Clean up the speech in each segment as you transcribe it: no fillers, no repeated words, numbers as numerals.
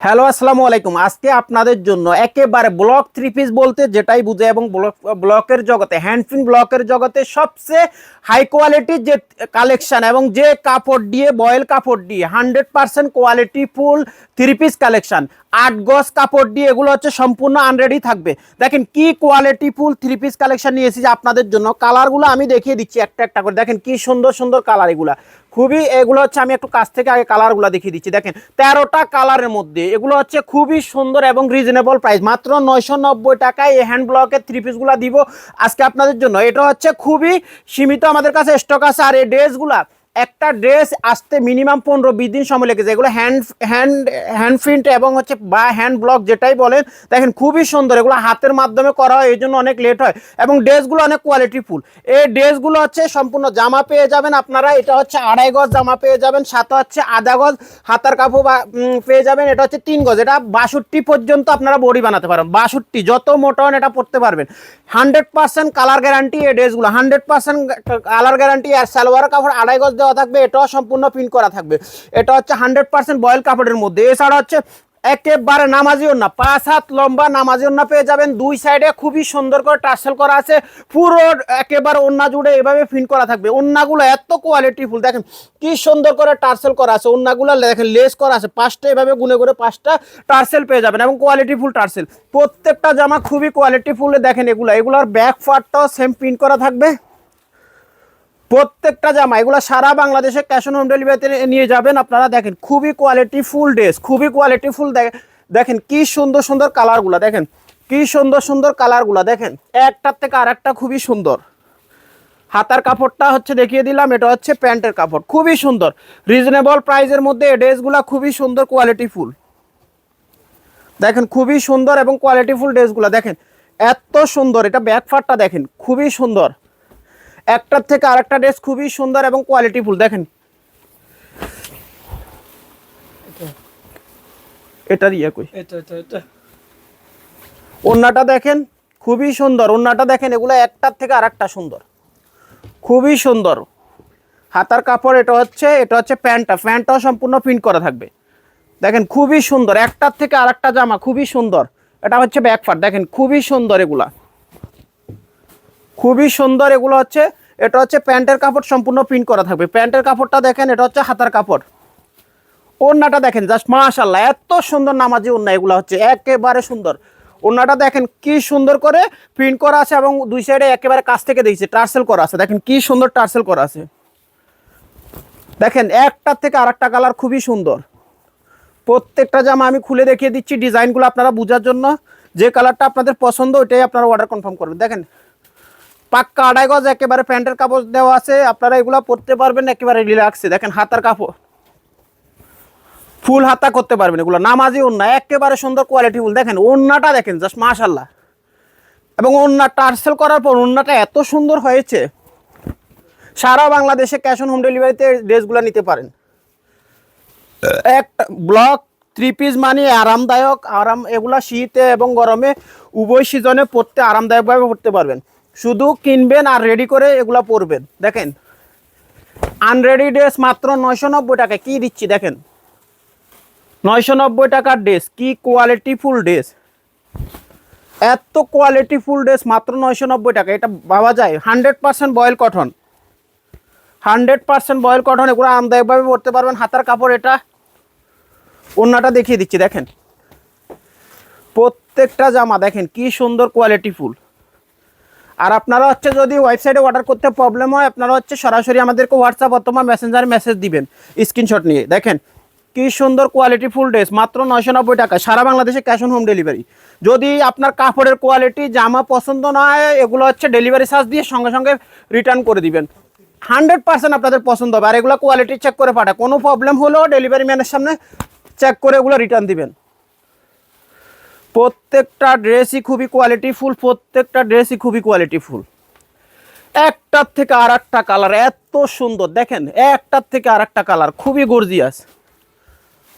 Hello আসসালামু আলাইকুম। আজকে আপনাদের জন্য একেবারে ব্লক থ্রি পিস বলতে যেটাই বুঝে এবং ব্লকের জগতে হ্যান্ডফিন ব্লকের জগতে সবচেয়ে হাই কোয়ালিটির যে কালেকশন এবং যে কাপড় দিয়ে বয়েল কাপড় দিয়ে 100% quality full three piece collection 8 গজ কাপড় দিয়ে এগুলো হচ্ছে সম্পূর্ণ আনরেডি থাকবে। দেখেন কি quality full three piece collection নিয়েছি যে আপনাদের জন্য। কালারগুলো আমি দেখিয়ে দিচ্ছি একটা একটা করে। দেখেন কি সুন্দর সুন্দর কালার এগুলা, খুবই এগুলো হচ্ছে আমি একটু কাছ থেকে আগে কালারগুলো দেখিয়ে দিচ্ছি। দেখেন 13টা কালারের মধ্যে এগুলো হচ্ছে খুবই সুন্দর এবং রিজনেবল প্রাইস, মাত্র 990 টাকায় এই হ্যান্ড ব্লকের থ্রি পিসগুলো দিব আজকে আপনাদের জন্য। এটা হচ্ছে খুবই সীমিত আমাদের কাছে স্টক আছে। আর এই ড্রেসগুলা একটা ড্রেস আসতে মিনিমাম 15-20 দিন সময় লেগেছে। এগুলো হ্যান্ড প্রিন্ট এবং হচ্ছে বা হ্যান্ড ব্লক যেটাই বলেন। দেখেন খুবই সুন্দর, এগুলো হাতের মাধ্যমে করা হয়, এই জন্য অনেক লেট হয় এবং ড্রেসগুলো অনেক কোয়ালিটিফুল। এই ড্রেসগুলো হচ্ছে সম্পূর্ণ জামা পেয়ে যাবেন আপনারা। এটা হচ্ছে 2.5 গজ জামা পেয়ে যাবেন, সাথে হচ্ছে আধা গজ হাতার কাপড় পেয়ে যাবেন। এটা হচ্ছে 3 গজ, এটা 62 পর্যন্ত আপনারা বডি বানাতে পারেন। 62 যত মোটা হন এটা পরতে পারবেন। 100% কালার গ্যারান্টি এই ড্রেসগুলো, 100% কালার গ্যারান্টি। আর সালোয়ার কাপড় 2.5 গজ দেওয়া থাকবে, এটাও সম্পূর্ণ প্রিন্ট করা থাকবে। এটা হচ্ছে 100% বয়েল কাপড়ের মধ্যে। এছাড়া হচ্ছে একেবারে নামাজি ওড়না, 5 হাত লম্বা নামাজি ওড়না পেয়ে যাবেন। দুই সাইডে খুবই সুন্দর করে টার্সেল করা আছে, পুরো একেবারে ওড়না জুড়ে এভাবে প্রিন্ট করা থাকবে। ওড়নাগুলো এত কোয়ালিটিফুল, দেখেন কি সুন্দর করে টার্সেল করা আছে। ওড়নাগুলো দেখেন লেস করা আছে, 5টা এভাবে গুনে করে 5টা টার্সেল পেয়ে যাবেন এবং কোয়ালিটিফুল টার্সেল। প্রত্যেকটা জামা খুবই কোয়ালিটিফুল। দেখেন এগুলার ব্যাক পার্টটাও সেম প্রিন্ট করা থাকবে। প্রত্যেকটা জামা এগুলো সারা বাংলাদেশে ক্যাশ অন হোম ডেলিভারিতে নিয়ে যাবেন আপনারা। দেখেন খুবই কোয়ালিটি ফুল ড্রেস, খুবই কোয়ালিটি ফুল। দেখেন কি সুন্দর সুন্দর কালারগুলো, দেখেন কি সুন্দর সুন্দর কালারগুলো। দেখেন একটার থেকে আর একটা খুবই সুন্দর। হাতার কাপড়টা হচ্ছে দেখিয়ে দিলাম, এটা হচ্ছে প্যান্টের কাপড়, খুবই সুন্দর রিজনেবল প্রাইসের মধ্যে এই ড্রেসগুলো খুবই সুন্দর কোয়ালিটি ফুল। দেখেন খুবই সুন্দর এবং কোয়ালিটি ফুল ড্রেসগুলো দেখেন এত সুন্দর। এটা ব্যাক পার্টটা দেখেন খুবই সুন্দর, একটার থেকে আরেকটা ড্রেস খুবই সুন্দর এবং কোয়ালিটিফুল। দেখেন এটার ইয়ে কই, ওড়নাটা দেখেন খুবই সুন্দর। ওড়নাটা দেখেন এগুলো একটার থেকে আরেকটা সুন্দর, খুবই সুন্দর। হাতার কাপড় এটা হচ্ছে প্যান্টটাও সম্পূর্ণ প্রিন্ট করা থাকবে। দেখেন খুবই সুন্দর, একটার থেকে আরেকটা জামা খুবই সুন্দর। এটা হচ্ছে ব্যাক পার্ট, দেখেন খুবই সুন্দর এগুলা, খুবই সুন্দর এগুলো হচ্ছে। এটা হচ্ছে প্যান্টের কাপড়, সম্পূর্ণ প্রিন্ট করা থাকবে। প্যান্টের কাপড়টা দেখেন, এটা হচ্ছে হাতার কাপড়। ওড়নাটা দেখেন জাস্ট মাশাআল্লাহ, এত সুন্দর নামাজি ওড়না এগুলো হচ্ছে একেবারে সুন্দর। ওড়নাটা দেখেন কি সুন্দর করে প্রিন্ট করা আছে এবং দুই সাইডে একেবারে কাছ থেকে দেখছি টার্সেল করা আছে। দেখেন কি সুন্দর টার্সেল করা আছে। দেখেন একটার থেকে আরেকটা কালার খুবই সুন্দর। প্রত্যেকটা জামা আমি খুলে দেখিয়ে দিচ্ছি ডিজাইনগুলো আপনারা বোঝার জন্য। যে কালারটা আপনাদের পছন্দ ওইটাই আপনারা অর্ডার কনফার্ম করবেন। দেখেন পাক্কা 2.5 গজ একেবারে প্যান্টের কাপড় দেওয়া আছে, আপনারা এগুলো পরতে পারবেন একেবারে রিল্যাক্সে। দেখেন হাতার কাপড় ফুল হাতা করতে পারবেন, এগুলো নামাজি ওড়না একেবারে সুন্দর কোয়ালিটি ফুল। দেখেন ওড়নাটা দেখেন জাস্ট মাশাআল্লাহ, এবং ওড়না টার্সেল করার পর ওড়নাটা এত সুন্দর হয়েছে। সারা বাংলাদেশে ক্যাশ অন হোম ডেলিভারিতে ড্রেসগুলো নিতে পারেন। একটা ব্লক থ্রি পিস মানে আরামদায়ক, এগুলা শীতে এবং গরমে উভয় সিজনে পরতে আরামদায়কভাবে পরতে পারবেন। শুধু কিনবেন আর রেডি করে এগুলা পরবেন। দেখেন আনরেডি ড্রেস মাত্র 990 টাকায় কি দিচ্ছি। দেখেন 990 টাকার ড্রেস, কি কোয়ালিটি ফুল ড্রেস, এত কোয়ালিটি ফুল ড্রেস মাত্র 990 টাকা। এটা ভাবা যায় 100% বয়েল কটন, 100% বয়েল কটন। এগুলো আরামদায়কভাবে পরতে পারবেন। হাতার কাপড় এটা, ওড়নাটা দেখিয়ে দিচ্ছি। দেখেন প্রত্যেকটা জামা দেখেন কি সুন্দর কোয়ালিটি ফুল। আর আপনারা হচ্ছে যদি ওয়েবসাইটে অর্ডার করতে প্রবলেম হয়, আপনারা হচ্ছে সরাসরি আমাদেরকে হোয়াটসঅ্যাপ অথবা মেসেঞ্জারে মেসেজ দিবেন স্ক্রিনশট নিয়ে। দেখেন কি সুন্দর কোয়ালিটি ফুল ড্রেস মাত্র 990 টাকা, সারা বাংলাদেশে ক্যাশ অন হোম ডেলিভারি। যদি আপনার কাপড়ের কোয়ালিটি জামা পছন্দ না হয়, এগুলো হচ্ছে ডেলিভারি চার্জ দিয়ে সঙ্গে সঙ্গে রিটার্ন করে দিবেন। 100% আপনাদের পছন্দ হবে। আর এগুলো কোয়ালিটি চেক করে পাঠায়, কোনো প্রবলেম হলেও ডেলিভারি ম্যানের সামনে চেক করে এগুলো রিটার্ন দিবেন। প্রত্যেকটা ড্রেসই খুবই কোয়ালিটিফুল, প্রত্যেকটা ড্রেসই খুবই কোয়ালিটিফুল। একটার থেকে আর একটা কালার এত সুন্দর। দেখেন একটার থেকে আর একটা কালার খুবই গর্জিয়াস।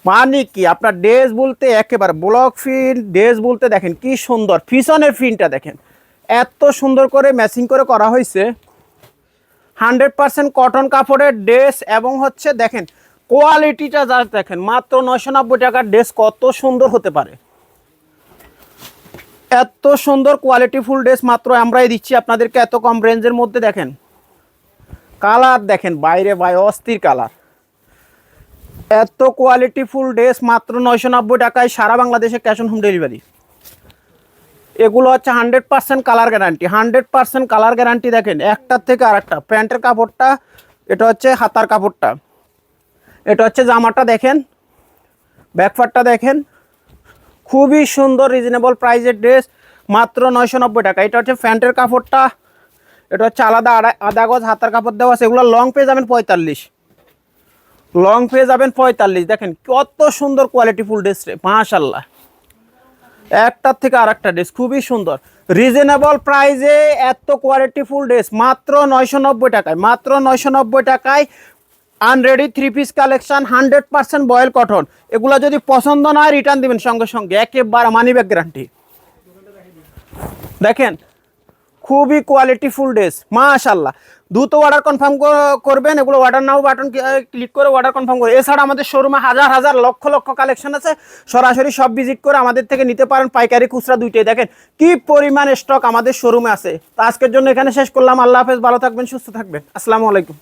মানে কি আপনার ড্রেস বলতে একেবারে ব্লক প্রিন্ট ড্রেস বলতে দেখেন কি সুন্দর পিছনের প্রিন্টটা দেখেন এত সুন্দর করে ম্যাচিং করে করা হয়েছে। 100% কটন কাপড়ের ড্রেস এবং হচ্ছে দেখেন কোয়ালিটিটা যা দেখেন, মাত্র 990 টাকার ড্রেস কত সুন্দর হতে পারে। এত সুন্দর কোয়ালিটিফুল ড্রেস মাত্র আমরাই দিচ্ছি আপনাদেরকে এত কম রেঞ্জের মধ্যে। দেখেন কালার, দেখেন বাইরে ভাই অস্থির কালার। এত কোয়ালিটিফুল ড্রেস মাত্র 990 টাকায়, সারা বাংলাদেশে ক্যাশ অন হোম ডেলিভারি। এগুলো হচ্ছে 100% কালার গ্যারান্টি, 100% কালার গ্যারান্টি। দেখেন একটার থেকে আরেকটা, প্যান্টের কাপড়টা, এটা হচ্ছে হাতার কাপড়টা, এটা হচ্ছে জামাটা। দেখেন ব্যাকপার্টটা দেখেন, খুবই সুন্দর রিজনেবল প্রাইসের ড্রেস মাত্র 990 টাকা। এটা হচ্ছে প্যান্টের কাপড়টা, এটা হচ্ছে আলাদা আধা গজ হাতার কাপড় দেওয়া আছে। এগুলো লং পেয়ে যাবেন 45, লং পেয়ে যাবেন 45। দেখেন কত সুন্দর কোয়ালিটিফুল ড্রেস রে, মাশাআল্লাহ। একটার থেকে আরেকটা ড্রেস খুবই সুন্দর, রিজনেবল প্রাইসে এত কোয়ালিটিফুল ড্রেস মাত্র 990 টাকায়, মাত্র 990 টাকায়। Unready 3 piece collection, 100% boil cotton. এগুলো যদি পছন্দ না হয় রিটার্ন দিবেন সঙ্গে সঙ্গে, একেবারে মানি ব্যাক গ্যারান্টি। দেখেন খুবই কোয়ালিটিফুল ড্রেস মাশাআল্লাহ। দ্রুত অর্ডার কনফার্ম করবেন। এগুলো অর্ডার নাও বাটন ক্লিক করে অর্ডার কনফার্ম করে। এছাড়া আমাদের শোরুমে হাজার হাজার লক্ষ লক্ষ কালেকশন আছে, সরাসরি সব ভিজিট করে আমাদের থেকে নিতে পারেন, পাইকারি খুচরা দুইটাই। দেখেন কি পরিমাণ স্টক আমাদের শোরুমে আছে। তো আজকের জন্য এখানে শেষ করলাম। আল্লাহ হাফেজ, ভালো থাকবেন, সুস্থ থাকবেন, আসসালামু আলাইকুম।